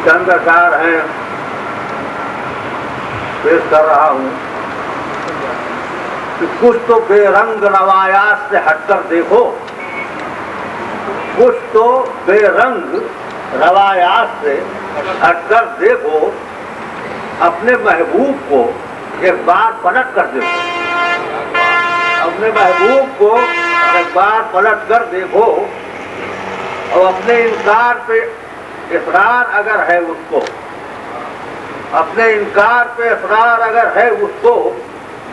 चंद अशार हैं, पेश कर रहा हूं कि कुछ तो बेरंग रवायात से हटकर देखो, कुछ तो बेरंग रवायात से हटकर देखो, अपने महबूब को एक बार पलट कर देखो, अपने महबूब को एक बार पलट कर देखो और अपने इनकार पे इसरार अगर है उसको, अपने इनकार पे इसरार अगर है उसको,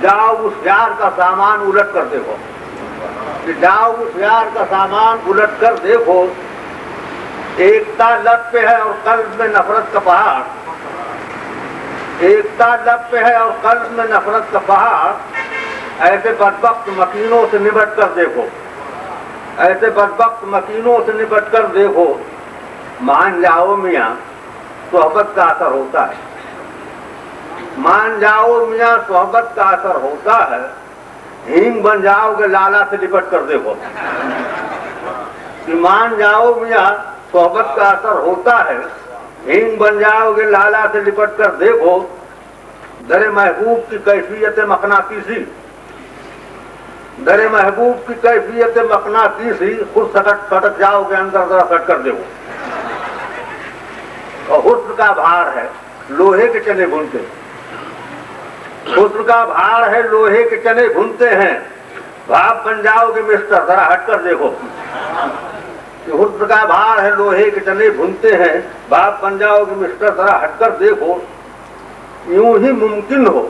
जाओ उस यार का सामान उलट कर देखो, कि जाओ उस यार का सामान उलट कर देखो। एकता लब पे है और कल्ब में नफरत का पहाड़, एकता लब पे है और कल्ब में नफरत का पहाड़, ऐसे बदबख्त मकीनों से निपट कर देखो, ऐसे बदबख्त मकीनों से निपट कर देखो। मान जाओ मियाँ सोहबत का असर होता है, मान जाओ मियाँ सोहबत का असर होता है, हींग बन जाओगे लाला से लिपट कर देखो, कि मान जाओ मियाँ सोहबत का असर होता है, हींग बन जाओगे लाला से लिपट कर देखो। दरे महबूब की कैफियत मकनातीसी, दरे महबूब की कैफियत मकनातीसी, खुद सटक जाओगे अंदर जरा सट कर देखो। और हुस्न का भार है लोहे के चने भूनते, हुस्न का भार है लोहे के चने भूनते हैं, भाप बन जाओगे मिस्टर जरा हट कर देखो। हुस्न का भार है लोहे के चने भूनते हैं, भाप बन जाओगे मिस्टर जरा हट कर देखो। यूं ही मुमकिन हो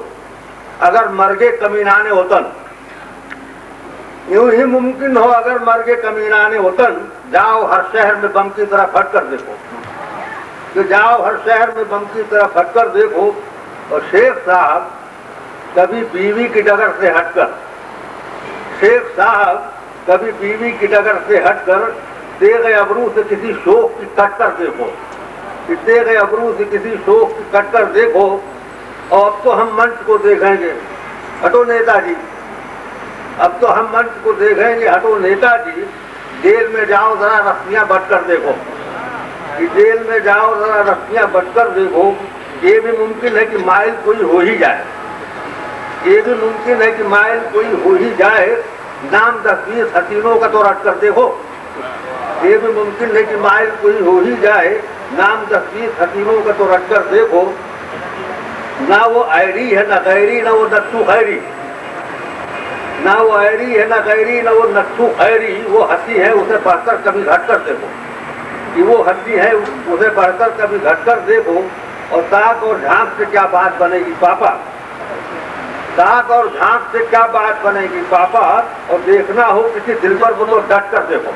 अगर मर्गे कमीनाने वतन, यूं ही मुमकिन हो अगर मर्गे कमीनाने वतन, जाओ हर शहर में बम की तरह फट कर देखो, कि जाओ हर शहर में बम की तरह फट कर देखो। और शेख साहब कभी बीवी की डगर से हटकर, शेख साहब कभी बीवी की डगर से हटकर तेग अबरू से किसी शोक की कट कर देखो, कि तेग अबरू से किसी शोक की कट कर देखो। और अब तो हम मंच को देखेंगे, हटो नेताजी, अब तो हम मंच को देखेंगे, हटो नेताजी। जेल में जाओ जरा रस्सियां बट कर देखो, कि जेल में जाओ जरा रस्सियां बट कर देखो। ये भी मुमकिन है कि माइल कोई हो ही जाए, ये भी मुमकिन है कि माइल कोई हो ही जाए, नाम 10-20 हसीनों का तो रट कर देखो। ये भी मुमकिन है कि माइल कोई हो ही जाए, नाम 10-20 हसीनों का तो रट कर देखो। ना वो आयरी है ना गैरी, ना वो नत्थू खैरी, ना वो आयरी है ना गैरी, ना वो नत्थू खैरी। वो हंसी है उसे बढ़कर कभी घट कर देखो, कि वो हंसी है उसे बढ़कर कभी घट कर देखो। और ताक और झांक से क्या बात बनेगी पापा, ताक और झांक से क्या बात बनेगी पापा। और देखना हो किसी दिल पर वो तो डट कर देखो।